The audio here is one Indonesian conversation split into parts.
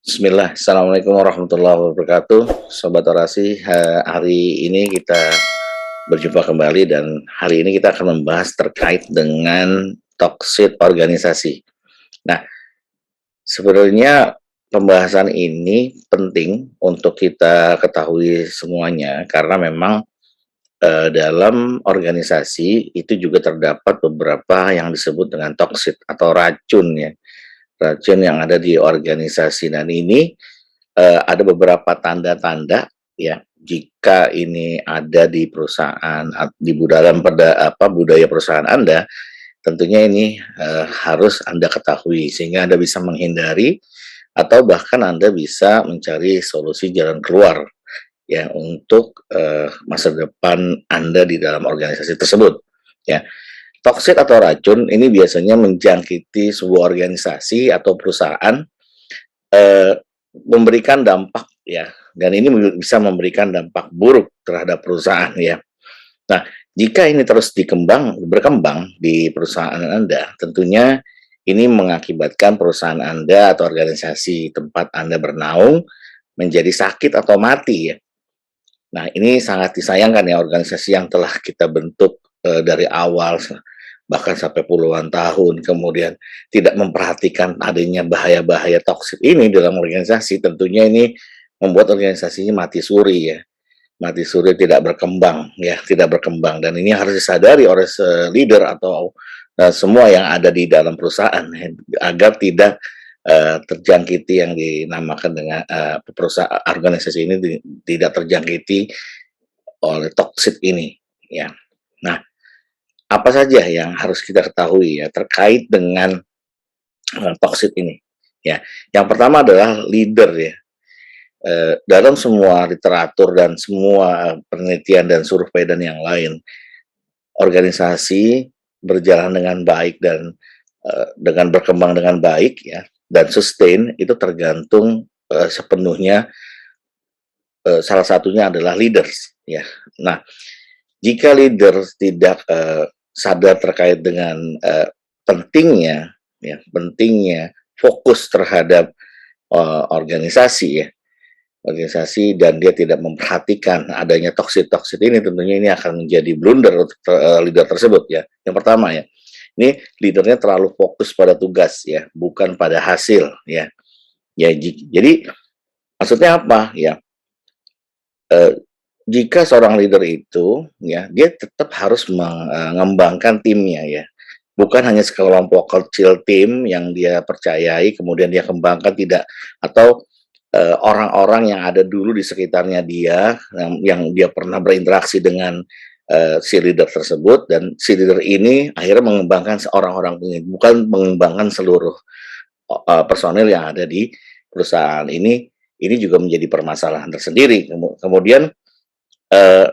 Bismillah, Assalamualaikum warahmatullahi wabarakatuh. Sobat Orasi, hari ini kita berjumpa kembali dan hari ini kita akan membahas terkait dengan toxic organisasi. Nah, sebenarnya pembahasan ini penting untuk kita ketahui semuanya karena memang dalam organisasi itu juga terdapat beberapa yang disebut dengan toxic atau racun ya, racun yang ada di organisasi dan ini ada beberapa tanda-tanda ya, jika ini ada di perusahaan di dalam budaya perusahaan Anda, tentunya ini, harus Anda ketahui sehingga Anda bisa menghindari atau bahkan Anda bisa mencari solusi jalan keluar ya untuk, masa depan Anda di dalam organisasi tersebut, ya. Toksik atau racun ini biasanya menjangkiti sebuah organisasi atau perusahaan, eee, memberikan dampak ya, dan ini bisa memberikan dampak buruk terhadap perusahaan ya. Nah, jika ini terus berkembang di perusahaan Anda, tentunya ini mengakibatkan perusahaan Anda atau organisasi tempat Anda bernaung menjadi sakit atau mati ya. Nah, ini sangat disayangkan ya organisasi yang telah kita bentuk, dari awal bahkan sampai puluhan tahun, kemudian tidak memperhatikan adanya bahaya-bahaya toksik ini dalam organisasi, tentunya ini membuat organisasinya mati suri ya, mati suri tidak berkembang ya, tidak berkembang dan ini harus disadari oleh leader atau, semua yang ada di dalam perusahaan ya, agar tidak, terjangkiti yang dinamakan dengan, organisasi ini tidak terjangkiti oleh toksik ini, ya. Nah, apa saja yang harus kita ketahui ya terkait dengan, toksik ini, ya. Yang pertama adalah leader ya, dalam semua literatur dan semua penelitian dan survei dan yang lain, organisasi berjalan dengan baik dan, dengan berkembang dengan baik ya, dan sustain itu tergantung, sepenuhnya, salah satunya adalah leaders ya. Nah, jika leaders tidak, sadar terkait dengan, pentingnya ya, pentingnya fokus terhadap, organisasi ya, organisasi dan dia tidak memperhatikan adanya toxic-toxic ini, tentunya ini akan menjadi blunder untuk leader tersebut ya. Yang pertama ya, ini leadernya terlalu fokus pada tugas ya, bukan pada hasil ya. Ya jadi maksudnya apa ya, eee, jika seorang leader itu ya, dia tetap harus mengembangkan timnya ya. Bukan hanya sekelompok kecil tim yang dia percayai kemudian dia kembangkan, tidak. Atau, orang-orang yang ada dulu di sekitarnya dia, yang dia pernah berinteraksi dengan, si leader tersebut dan si leader ini akhirnya mengembangkan orang-orang ini, bukan mengembangkan seluruh personil yang ada di perusahaan ini juga menjadi permasalahan tersendiri. Kemudian, eee,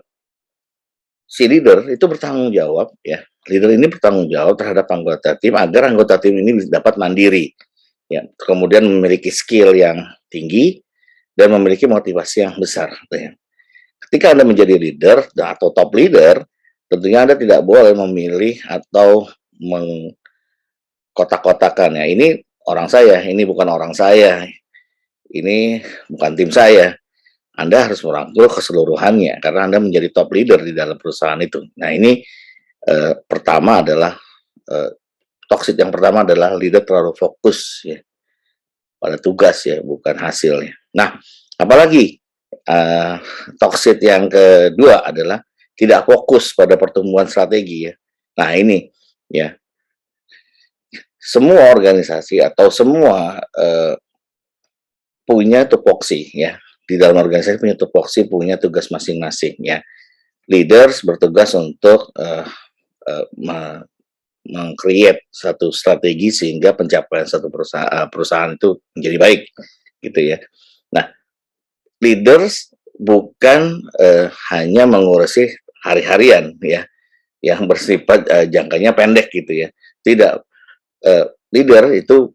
si leader itu bertanggung jawab ya, leader ini bertanggung jawab terhadap anggota tim agar anggota tim ini dapat mandiri, ya. Kemudian memiliki skill yang tinggi dan memiliki motivasi yang besar, gitu ya. Ketika Anda menjadi leader atau top leader, tentunya Anda tidak boleh memilih atau mengkotak-kotakan, ya, ini orang saya, ini bukan orang saya, ini bukan tim saya. Anda harus merangkul keseluruhannya karena Anda menjadi top leader di dalam perusahaan itu. Nah, ini, pertama adalah, eee, toxic yang pertama adalah leader terlalu fokus ya, pada tugas ya, bukan hasilnya. Nah, apalagi, eee, toxic yang kedua adalah tidak fokus pada pertumbuhan strategi ya. Nah ini, ya, semua organisasi atau semua, punya tupoksi ya, di dalam organisasi punya tupoksi, punya tugas masing-masing ya. Leaders bertugas untuk, eee, me meng-create satu strategi sehingga pencapaian satu perusahaan itu menjadi baik, gitu ya. Nah, leaders bukan, hanya mengurusi hari-harian ya, yang bersifat, jangkanya pendek gitu ya. Tidak, leader itu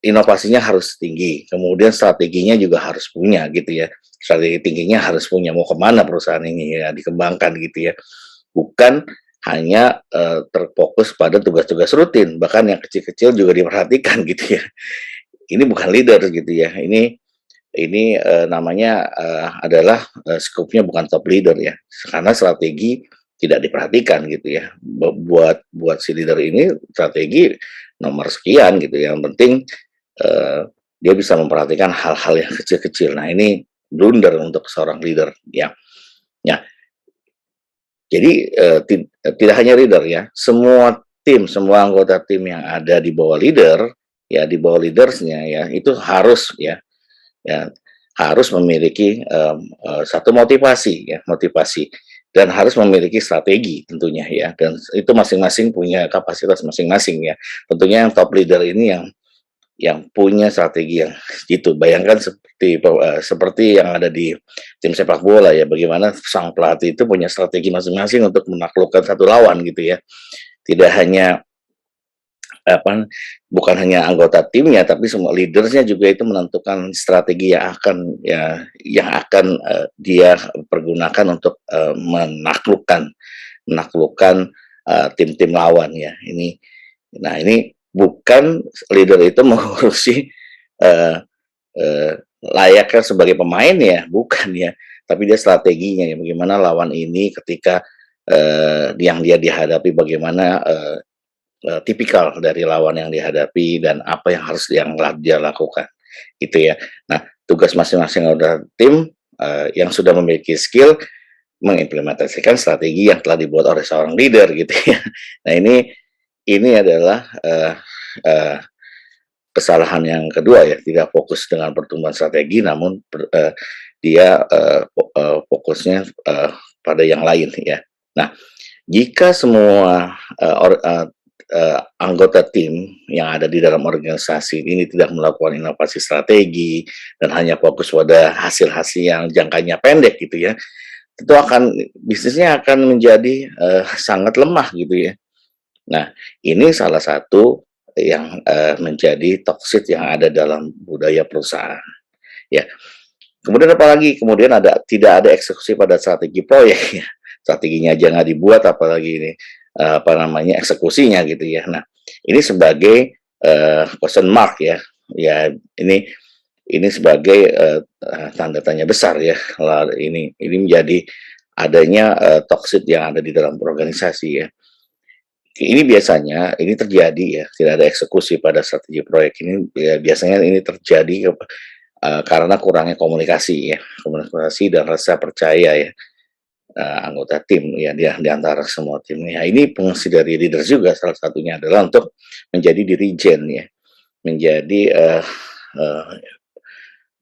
inovasinya harus tinggi, kemudian strateginya juga harus punya gitu ya. Strategi tingginya harus punya, mau kemana perusahaan ini ya dikembangkan gitu ya. Bukan hanya, terfokus pada tugas-tugas rutin, bahkan yang kecil-kecil juga diperhatikan gitu ya. ini bukan leader gitu ya. Ini namanya, adalah, skupnya bukan top leader ya, karena strategi tidak diperhatikan gitu ya. Buat si leader ini strategi nomor sekian gitu, yang penting, eee, dia bisa memperhatikan hal-hal yang kecil-kecil. Nah, ini blunder untuk seorang leader ya. Ya, jadi, tidak hanya leader ya, semua tim, semua anggota tim yang ada di bawah leader, ya di bawah leadersnya ya, itu harus ya harus memiliki, satu motivasi ya, motivasi dan harus memiliki strategi tentunya ya, dan itu masing-masing punya kapasitas masing-masing ya. Tentunya yang top leader ini yang punya strategi yang gitu. Bayangkan seperti yang ada di tim sepak bola ya, bagaimana sang pelatih itu punya strategi masing-masing untuk menaklukkan satu lawan gitu ya. Tidak hanya apa, bukan hanya anggota timnya, tapi semua leadersnya juga itu menentukan strategi yang akan dia pergunakan untuk, menaklukkan menaklukkan, tim-tim lawan ya. Ini bukan leader itu mengurusi, eee eee, layaknya sebagai pemain ya, bukan ya, tapi dia strateginya ya, bagaimana lawan ini ketika, yang dia dihadapi bagaimana, tipikal dari lawan yang dihadapi dan apa yang harus dia lakukan, gitu ya. Nah, tugas masing-masing anggota tim, yang sudah memiliki skill mengimplementasikan strategi yang telah dibuat oleh seorang leader gitu ya. Nah, ini adalah, eee, kesalahan yang kedua ya, tidak fokus dengan pertumbuhan strategi namun dia, fokusnya, pada yang lain ya. Nah, jika semua, anggota tim yang ada di dalam organisasi ini tidak melakukan inovasi strategi dan hanya fokus pada hasil-hasil yang jangkanya pendek gitu ya, tentu bisnisnya akan menjadi, sangat lemah gitu ya. Nah, ini salah satu yang, menjadi toxic yang ada dalam budaya perusahaan, ya. Kemudian apalagi, kemudian tidak ada eksekusi pada strategi proyek ya, strateginya aja nggak dibuat apalagi ini, apa namanya, eksekusinya gitu ya. Nah, ini sebagai, question mark ya, ya ini sebagai, tanda tanya besar ya, ini menjadi adanya, toxic yang ada di dalam organisasi ya. Ini biasanya ini terjadi ya, tidak ada eksekusi pada strategi proyek ini ya biasanya ini terjadi karena kurangnya komunikasi ya, komunikasi dan rasa percaya ya, anggota tim ya di antara semua tim ya. Ini fungsi dari leader juga salah satunya adalah untuk menjadi dirijen ya, menjadi, eee,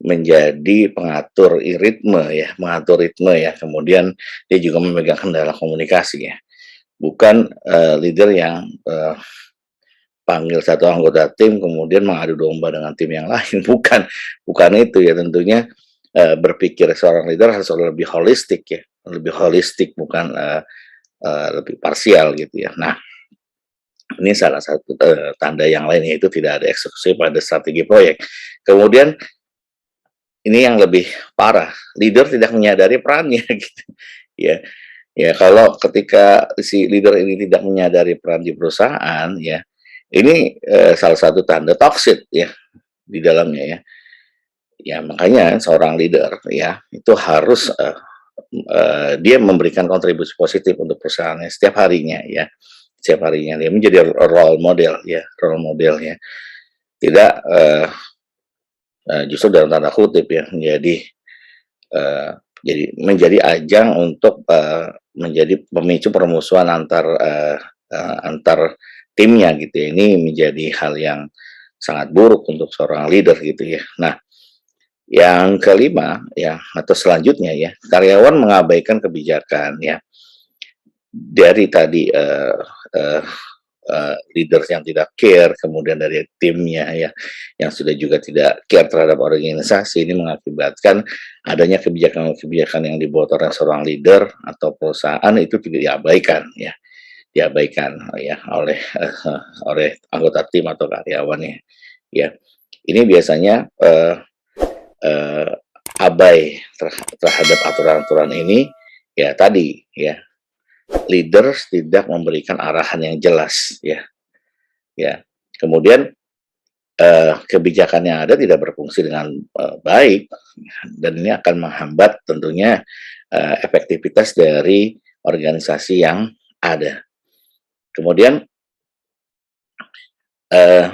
menjadi pengatur ritme ya, mengatur ritme ya, kemudian dia juga memegang kendala komunikasi ya. Bukan, leader yang, panggil satu anggota tim kemudian mengadu domba dengan tim yang lain, bukan itu ya tentunya, berpikir seorang leader harus lebih holistik ya, lebih holistik bukan, lebih parsial gitu ya. Nah, ini salah satu, tanda yang lain yaitu tidak ada eksekusi pada strategi proyek. Kemudian ini yang lebih parah, leader tidak menyadari perannya gitu ya. Ya kalau ketika si leader ini tidak menyadari peran di perusahaan ya, ini, salah satu tanda toxic ya di dalamnya ya. Ya makanya seorang leader ya, itu harus, dia memberikan kontribusi positif untuk perusahaannya setiap harinya ya, setiap harinya dia menjadi role model ya, role model ya. Tidak, justru dalam tanda kutip ya, eee, menjadi ajang untuk, menjadi pemicu permusuhan antar timnya gitu ya. Ini menjadi hal yang sangat buruk untuk seorang leader gitu ya. Nah, yang kelima ya atau selanjutnya ya, karyawan mengabaikan kebijakan ya. Dari tadi, eee leaders yang tidak care, kemudian dari timnya ya, yang sudah juga tidak care terhadap organisasi, ini mengakibatkan adanya kebijakan-kebijakan yang dibuat oleh seorang leader atau perusahaan itu tidak diabaikan ya, diabaikan ya oleh anggota tim atau karyawannya ya. Ini biasanya, eee, abai terhadap aturan-aturan ini, ya tadi ya, leaders tidak memberikan arahan yang jelas ya. Ya, kemudian kebijakan yang ada tidak berfungsi dengan baik, dan ini akan menghambat tentunya efektivitas dari organisasi yang ada. Kemudian eh,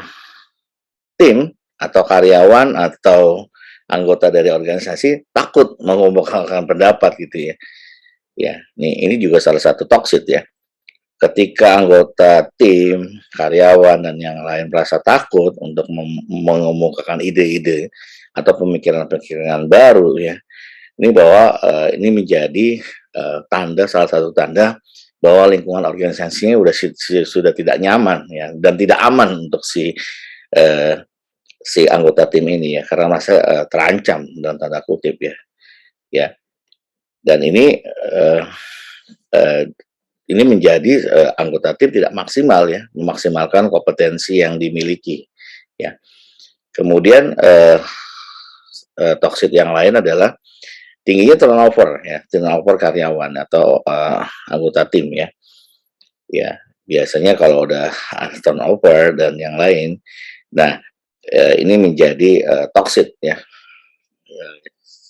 tim atau karyawan atau anggota dari organisasi takut mengemukakan pendapat gitu ya. Ya, ini juga salah satu toxic ya. Ketika anggota tim, karyawan dan yang lain merasa takut untuk mengemukakan ide-ide atau pemikiran-pemikiran baru ya. Ini bahwa ini menjadi tanda, salah satu tanda bahwa lingkungan organisasinya sudah tidak nyaman ya, dan tidak aman untuk eh, si anggota tim ini ya, karena merasa terancam dalam tanda kutip ya. Ya, dan eh, ini menjadi anggota tim tidak maksimal ya, memaksimalkan kompetensi yang dimiliki ya. Kemudian toxic yang lain adalah tingginya turnover ya, turnover karyawan atau anggota tim ya. Ya, biasanya kalau udah turnover dan yang lain, nah ini menjadi toxic ya.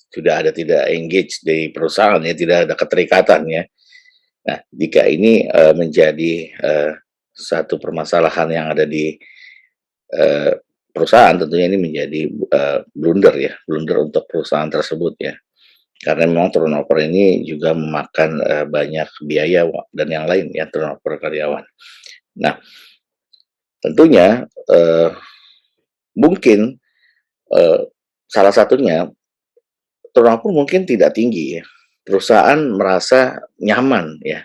Sudah ada tidak engage di perusahaan ya, tidak ada keterikatan ya. Nah, jika ini menjadi satu permasalahan yang ada di uh, perusahaan, tentunya ini menjadi blunder ya, blunder untuk perusahaan tersebut ya. Karena memang turnover ini juga memakan banyak biaya dan yang lain ya, turnover karyawan. Nah, tentunya mungkin uh, salah satunya turnover mungkin tidak tinggi ya. Perusahaan merasa nyaman ya,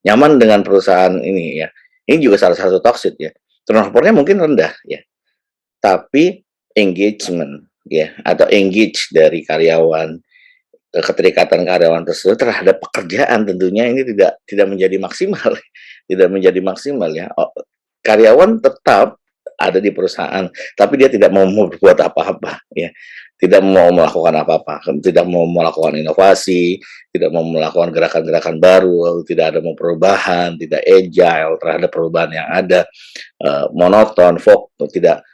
nyaman dengan perusahaan ini ya. Ini juga salah satu toxic ya. Turnovernya mungkin rendah ya, tapi engagement ya, atau engage dari karyawan, keterikatan karyawan tersebut terhadap pekerjaan tentunya ini tidak menjadi maksimal, tidak menjadi maksimal ya. Karyawan tetap ada di perusahaan, tapi dia tidak mau berbuat apa-apa ya, tidak mau melakukan apa-apa, tidak mau melakukan inovasi, tidak mau melakukan gerakan-gerakan baru, tidak ada mau perubahan, tidak agile terhadap perubahan yang ada, monoton, tidak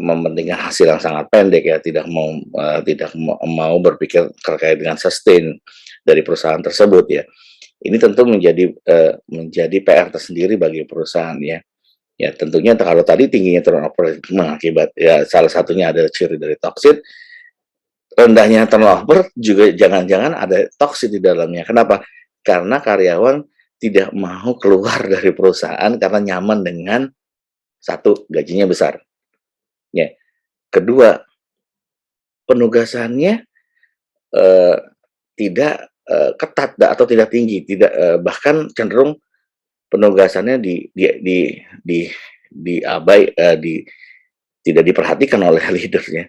mementingkan hasil yang sangat pendek ya, tidak mau berpikir terkait dengan sustain dari perusahaan tersebut ya. Ini tentu menjadi PR tersendiri bagi perusahaan ya. Ya tentunya kalau tadi tingginya turnover mengakibat ya, salah satunya ada ciri dari toxic, rendahnya turnover juga jangan-jangan ada toxic di dalamnya. Kenapa? Karena karyawan tidak mau keluar dari perusahaan karena nyaman dengan satu, gajinya besar. Ya. Kedua, penugasannya eh, tidak ketat atau tidak tinggi, tidak bahkan cenderung penugasannya di abai tidak diperhatikan oleh leadernya.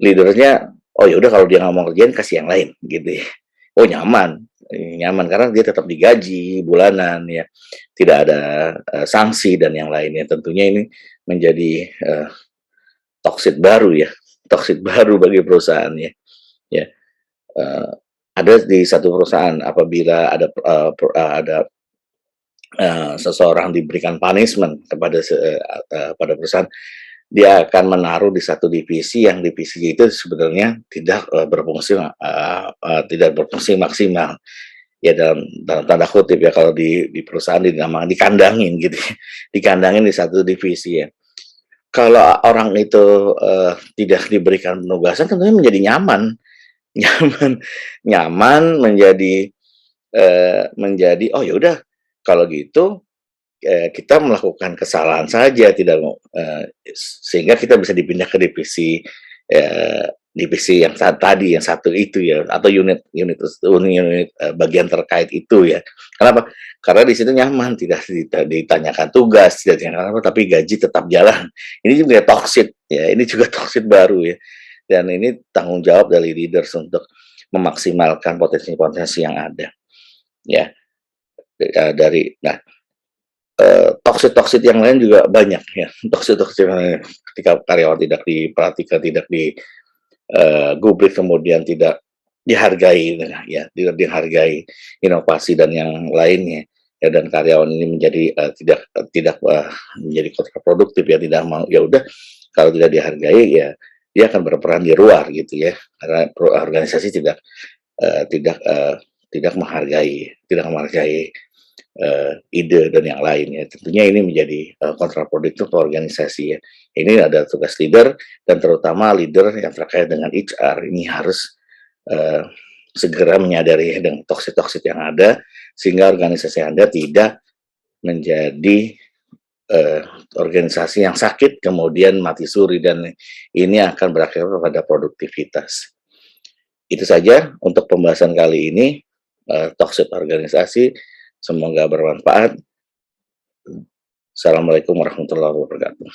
Leadernya, oh ya udah kalau dia nggak mau kerjain kasih yang lain gitu ya. Oh nyaman, nyaman karena dia tetap digaji bulanan ya, tidak ada sanksi dan yang lainnya. Tentunya ini menjadi toxic baru ya, toxic baru bagi perusahaan ya. Ya, ada di satu perusahaan apabila ada seseorang diberikan punishment pada perusahaan, dia akan menaruh di satu divisi yang divisi itu sebenarnya tidak berfungsi maksimal. Ya dalam tanda kutip ya, kalau di perusahaan dinamakan dikandangin gitu ya, dikandangin di satu divisi ya. Kalau orang itu tidak diberikan penugasan tentunya menjadi nyaman, nyaman nyaman menjadi, "Oh ya udah kalau gitu, kita melakukan kesalahan saja, tidak mau," sehingga kita bisa dipindah ke divisi yang tadi, yang satu itu ya, atau unit bagian terkait itu ya. Kenapa? Karena di situ nyaman, tidak ditanyakan tugas, tidak ditanyakan apa, tapi gaji tetap jalan. Ini juga toxic ya, ini juga toxic baru ya. Dan ini tanggung jawab dari leaders untuk memaksimalkan potensi-potensi yang ada. Ya, dari nah toxic-toxic yang lain juga banyak ya, toxic-toxic yang lain ketika karyawan tidak diperhatikan, tidak digubris, kemudian tidak dihargai, ya tidak dihargai inovasi dan yang lainnya. ya, dan karyawan ini menjadi tidak menjadi kontraproduktif, ya, tidak mau, ya udah, kalau tidak dihargai, ya dia akan berperan di luar gitu ya, karena organisasi tidak menghargai ide dan yang lainnya. Tentunya ini menjadi kontraproduktif organisasi ya. Ini ada tugas leader, dan terutama leader yang terkait dengan HR ini harus uh, segera menyadari dengan toksit-toksit yang ada, sehingga organisasi Anda tidak menjadi uh, organisasi yang sakit kemudian mati suri, dan ini akan berakhir pada produktivitas. Itu saja untuk pembahasan kali ini, toxic organisasi. Semoga bermanfaat. Assalamualaikum warahmatullahi wabarakatuh.